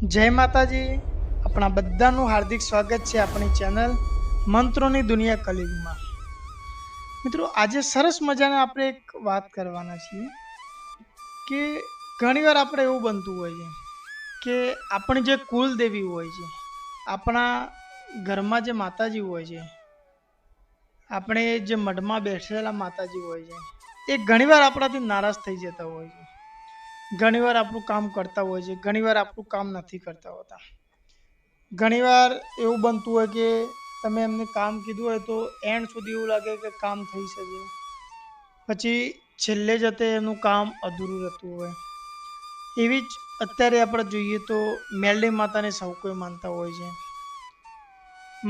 જય માતાજી. આપણા બધાનું હાર્દિક સ્વાગત છે આપણી ચેનલ મંત્રોની દુનિયા કલિયુગમાં. મિત્રો, આજે સરસ મજાના આપણે એક વાત કરવાના છીએ કે ઘણીવાર આપણે એવું બનતું હોય છે કે આપણી જે કુલદેવી હોય છે, આપણા ઘરમાં જે માતાજી હોય છે, આપણે જે મઢમાં બેસેલા માતાજી હોય છે, એ ઘણીવાર આપણાથી નારાજ થઈ જતા હોય છે. ઘણીવાર આપણું કામ કરતા હોય છે, ઘણીવાર આપણું કામ નથી કરતા હોતા. ઘણીવાર એવું બનતું હોય કે તમે એમને કામ કીધું હોય તો એન્ડ સુધી એવું લાગે કે કામ થઈ શકે, પછી છેલ્લે જતે એનું કામ અધૂરું રહેતું હોય. એવી જ અત્યારે આપણે જોઈએ તો મેલડી માતાને સૌ કોઈ માનતા હોય છે.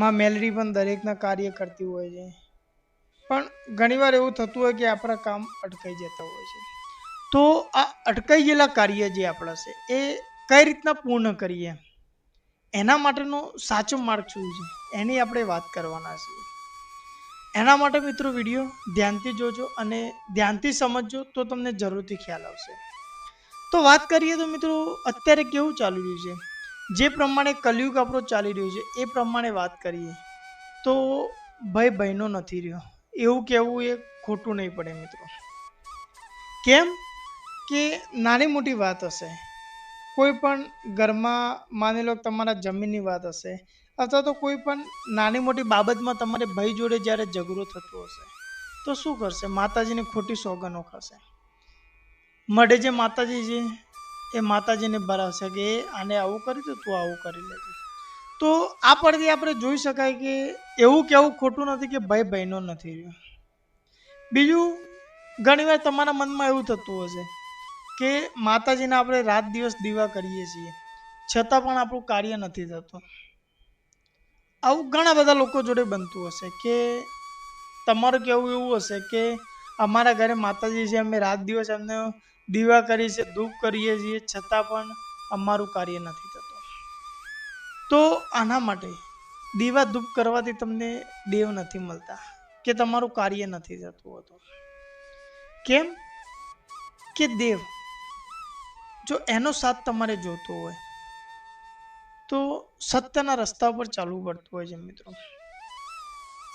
માં મેલડી પણ દરેકના કાર્ય કરતી હોય છે, પણ ઘણીવાર એવું થતું હોય કે આપણા કામ અટકાઈ જતા હોય છે. તો આ અટકાઈ ગયેલા કાર્ય જે આપણા છે એ કઈ રીતના પૂર્ણ કરીએ, એના માટેનો સાચો માર્ગ શું છે એની આપણે વાત કરવાના છીએ. એના માટે મિત્રો વિડીયો ધ્યાનથી જોજો અને ધ્યાનથી સમજજો તો તમને જરૂરથી ખ્યાલ આવશે. તો વાત કરીએ તો મિત્રો, અત્યારે કેવું ચાલી રહ્યું છે, જે પ્રમાણે કલયુગ આપણો ચાલી રહ્યો છે એ પ્રમાણે વાત કરીએ તો ભાઈ બહેનો નથી રહ્યો એવું કહેવું એ ખોટું નહીં પડે મિત્રો. કેમ કે નાની મોટી વાત હશે, કોઈ પણ ઘરમાં માની લો તમારા જમીનની વાત હશે, અથવા તો કોઈ પણ નાની મોટી બાબતમાં તમારે ભાઈ જોડે જ્યારે ઝઘડો થતો હશે તો શું કરશે? માતાજીની ખોટી સોગંદો ખાશે. મળે જે માતાજી છે એ માતાજીને ભરાવશે કે આને આવું કરી તો તું આવું કરી લેજે. તો આ પરથી આપણે જોઈ શકાય કે એવું કેવું ખોટું નથી કે ભાઈ બહેનો નથી રહ્યો. બીજું, ઘણીવાર તમારા મનમાં એવું થતું હશે કે માતાજીને આપણે રાત દિવસ દીવા કરીએ છીએ છતાં પણ આપણું કાર્ય નથી થતું. આવું ઘણા બધા લોકો જોડે બનતું હશે કે તમારું કેવું એવું હશે કે અમારા ઘરે માતાજી છે, અમે રાત દિવસ એમને દીવા કરીએ છીએ, ધૂપ કરીએ છીએ, છતાં પણ અમારું કાર્ય નથી થતું. તો આના માટે દીવા ધૂપ કરવાથી તમને દેવ નથી મળતા કે તમારું કાર્ય નથી થતું હોતું. કેમ કે દેવ જો એનો સાથ તમારે જોતો હોય તો સત્યના રસ્તા પર ચાલવું પડતું હોય છે મિત્રો.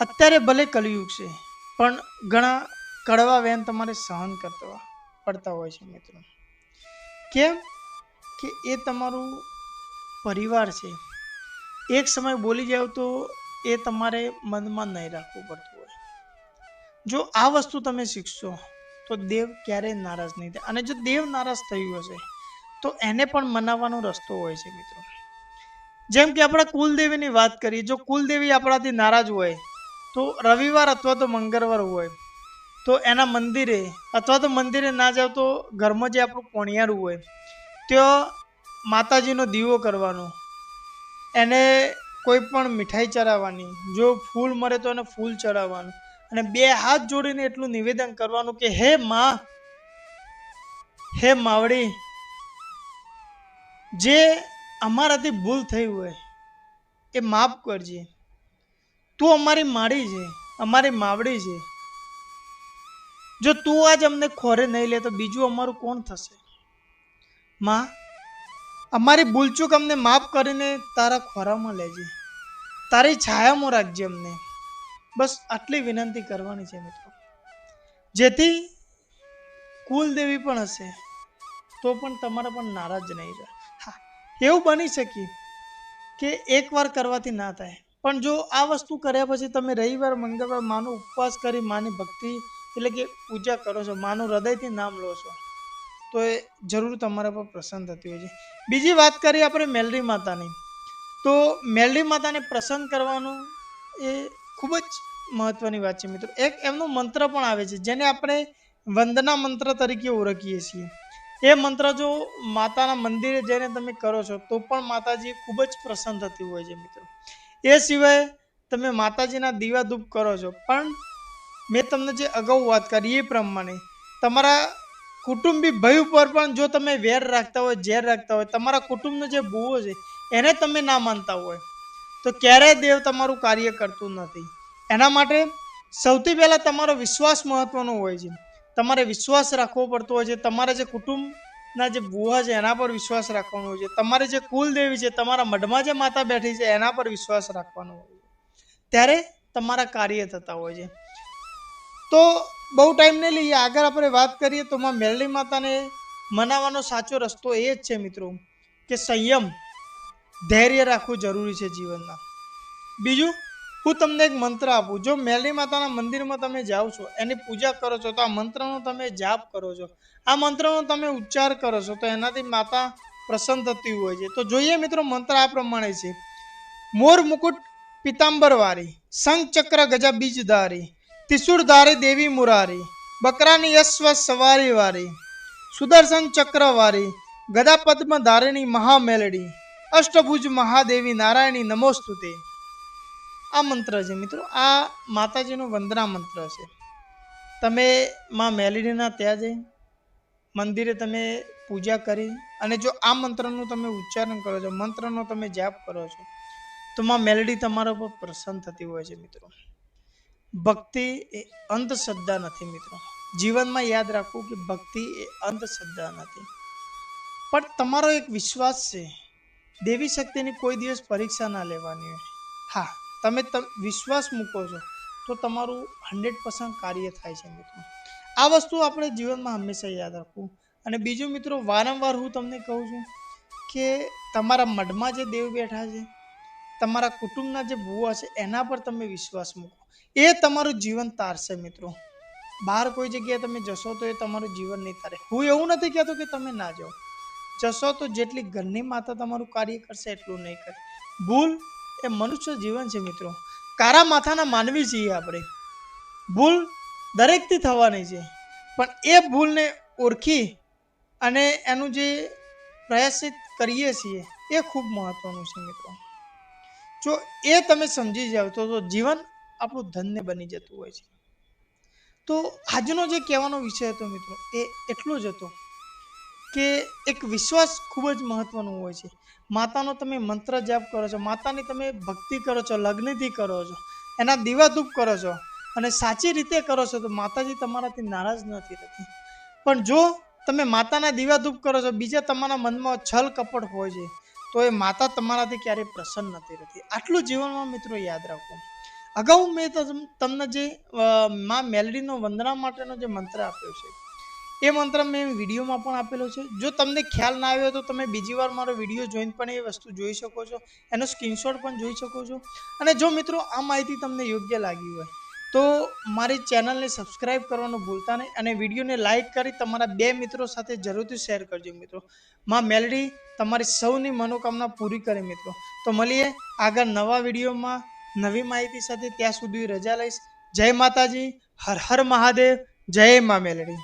અત્યારે ભલે કલયુગ છે પણ ઘણા કડવા વેન તમારે સહન કરતા પડતા હોય છે મિત્રો. કેમ કે એ તમારું પરિવાર છે. એક સમય બોલી જાવ તો એ તમારે મનમાં નહીં રાખવું પડતું હોય. જો આ વસ્તુ તમે શીખશો તો દેવ ક્યારેય નારાજ નહીં થાય. અને જો દેવ નારાજ થયું હશે તો એને પણ મનાવવાનો રસ્તો હોય છે મિત્રો. જેમ કે આપણે કુલદેવીની વાત કરીએ, જો કુલદેવી આપણાથી નારાજ હોય તો રવિવાર અથવા તો મંગળવાર હોય તો એના મંદિરે અથવા તો મંદિરે ના જાવ તો ઘરમાં જે આપણું પોણિયારું હોય ત્યાં માતાજીનો દીવો કરવાનો, એને કોઈ પણ મીઠાઈ ચડાવવાની, જો ફૂલ મળે તો એને ફૂલ ચડાવવાનું અને બે હાથ જોડીને એટલું નિવેદન કરવાનું કે હે માં, હે માવડી, જે અમારાથી ભૂલ થઈ હોય એ માફ કરજે. તું અમારી માડી છે, અમારી માવડી છે. જો તું આજ અમને ખોરે નહીં લે તો બીજું અમારું કોણ થશે? માં, અમારી ભૂલચૂક અમને માફ કરીને તારા ખોરામાં લેજે, તારી છાયામાં રાખજે અમને. બસ આટલી વિનંતી કરવાની છે મિત્રો, જેથી કુલદેવી પણ હશે તો પણ તમારા પણ નારાજ નહીં રહે. હા, એવું બની શકે કે એકવાર કરવાથી ના થાય, પણ જો આ વસ્તુ કર્યા પછી તમે રવિવાર મંગળવાર માનો ઉપવાસ કરી માની ભક્તિ એટલે કે પૂજા કરો છો, માનું હૃદયથી નામ લો છો તો એ જરૂર તમારા પર પ્રસન્ન થતી હોય છે. બીજી વાત કરીએ આપણે મેલડી માતાની, તો મેલડી માતાને પ્રસન્ન કરવાનું એ ખૂબ જ મહત્વની વાત છે મિત્રો. એક એમનો મંત્ર પણ આવે છે જેને આપણે વંદના મંત્ર તરીકે ઓળખીએ છીએ. એ મંત્ર જો માતાના મંદિરે જઈને તમે કરો છો તો પણ માતાજી ખૂબ જ પ્રસન્ન થતી હોય છે મિત્રો. એ સિવાય તમે માતાજીના દીવા ધૂપ કરો છો, પણ મેં તમને જે અગાઉ વાત કરી એ પ્રમાણે તમારા કુટુંબી ભાઈ ઉપર પણ જો તમે વેર રાખતા હોય, ઝેર રાખતા હોય, તમારા કુટુંબનો જે ભૂવો છે એને તમે ના માનતા હોય તો ક્યારેય દેવ તમારું કાર્ય કરતું નથી. એના માટે સૌથી પહેલાં તમારો વિશ્વાસ મહત્વનો હોય છે. તમારે વિશ્વાસ રાખવો પડતો હોય છે. તમારા જે કુટુંબ ના જે બુઆ છે એના પર વિશ્વાસ રાખવાનો હોય છે, તમારી જે કુલદેવી છે, તમારા મઢમાં જે માતા બેઠી છે એના પર વિશ્વાસ રાખવાનો હોય છે, ત્યારે તમારા કાર્ય થતા હોય છે. તો બહુ ટાઈમ નહીં લઈએ, આગળ આપણે વાત કરીએ તો માં મેલડી માતાને મનાવવાનો સાચો રસ્તો એ જ છે મિત્રો કે સંયમ, ધૈર્ય રાખવું જરૂરી છે જીવનમાં. બીજું, હું તમને એક મંત્ર આપું. જો મેલડી માતાના મંદિરમાં તમે જાઓ છો, એની પૂજા કરો છો, તો આ મંત્રનો તમે જાપ કરો છો, આ મંત્રનો તમે ઉચ્ચાર કરો છો, તો એનાથી માતા પ્રસન્ન થતી હોય છે. તો જોઈએ મિત્રો, મંત્ર આ પ્રમાણે છે: મોર મુકુટ પિતાંબર વારી, શંખ ચક્ર ગજા બીજ ધારી, ત્રિશૂળ ધારી દેવી મુરારી, બકરાની અશ્વ સવારી વારી, સુદર્શન ચક્ર વારી, ગદા પદ્મ ધારિણી મહામેલડી, અષ્ટભુજ મહાદેવી નારાયણી નમોસ્તુતે. આ મંત્ર છે મિત્રો, આ માતાજીનો વંદના મંત્ર છે. તમે માં મેલડીના ત્યાં જઈ મંદિરે તમે પૂજા કરી અને જો આ મંત્રનું તમે ઉચ્ચારણ કરો છો, મંત્રનો તમે જાપ કરો છો, તો માં મેલડી તમારા પર પ્રસન્ન થતી હોય છે મિત્રો. ભક્તિ એ અંધશ્રદ્ધા નથી મિત્રો. જીવનમાં યાદ રાખવું કે ભક્તિ એ અંધશ્રદ્ધા નથી, પણ તમારો એક વિશ્વાસ છે. દેવી શક્તિની કોઈ દિવસ પરીક્ષા ના લેવાની હોય. હા, તમે વિશ્વાસ મૂકો છો તો તમારું 100% કાર્ય થાય છે મિત્રો. આ વસ્તુ આપણે જીવનમાં હંમેશા યાદ રાખવું. અને બીજું મિત્રો, વારંવાર હું તમને કહું છું કે તમારા મઢમાં જે દેવ બેઠા છે, તમારા કુટુંબના જે ભુવા છે, એના પર તમે વિશ્વાસ મૂકો. એ તમારું જીવન તારશે મિત્રો. બહાર કોઈ જગ્યાએ તમે જશો તો એ તમારું જીવન નહીં તારે. હું એવું નથી કહેતો કે તમે ના જાઓ, જશો તો જેટલી ઘરની માતા તમારું કાર્ય કરશે એટલું નહીં કરે. ભૂલ એ મનુષ્ય જીવન છે મિત્રો. કારા માથાના માનવી છીએ આપણે. ભૂલ દરેકથી થવાની છે, પણ એ ભૂલને ઓળખી અને એનું જે પ્રયાસિત કરીએ છીએ એ ખૂબ મહત્વનું છે મિત્રો. જો એ તમે સમજી જાઓ તો જીવન આપણું ધન્ય બની જતું હોય છે. તો આજનો જે કહેવાનો વિષય હતો મિત્રો એ એટલો જ હતો કે એક વિશ્વાસ ખૂબ જ મહત્વનો હોય છે. માતાનો તમે મંત્ર જાપ કરો છો, માતાની તમે ભક્તિ કરો છો, લગ્નથી કરો છો, એના દીવાધૂપ કરો છો અને સાચી રીતે કરો છો તો માતાજી તમારાથી નારાજ નથી થતી. પણ જો તમે માતાના દીવાધૂપ કરો છો, બીજા તમારા મનમાં છલ કપટ હોય છે, તો એ માતા તમારાથી ક્યારેય પ્રસન્ન નથી રહેતી. આટલું જીવનમાં મિત્રો યાદ રાખો. અગાઉ મેં તમને જે માં મેલડીનો વંદના માટેનો જે મંત્ર આપ્યો છે એ મંત્ર મેં વિડીયોમાં પણ આપેલો છે. જો તમને ખ્યાલ ના આવ્યો તો તમે બીજી વાર મારો વિડીયો જોઈને પણ એ વસ્તુ જોઈ શકો છો, એનો સ્ક્રીનશોટ પણ જોઈ શકો છો. અને જો મિત્રો આ માહિતી તમને યોગ્ય લાગી હોય તો મારી ચેનલને સબસ્ક્રાઈબ કરવાનું ભૂલતા નહીં અને વિડીયોને લાઇક કરી તમારા 2 મિત્રો સાથે જરૂરથી શેર કરજો મિત્રો. માં મેલડી તમારી સૌની મનોકામના પૂરી કરે મિત્રો. તો મળીએ આગળ નવા વિડીયોમાં નવી માહિતી સાથે. ત્યાં સુધી રજા લઈશ. જય માતાજી, હર હર મહાદેવ, જય માં મેલડી.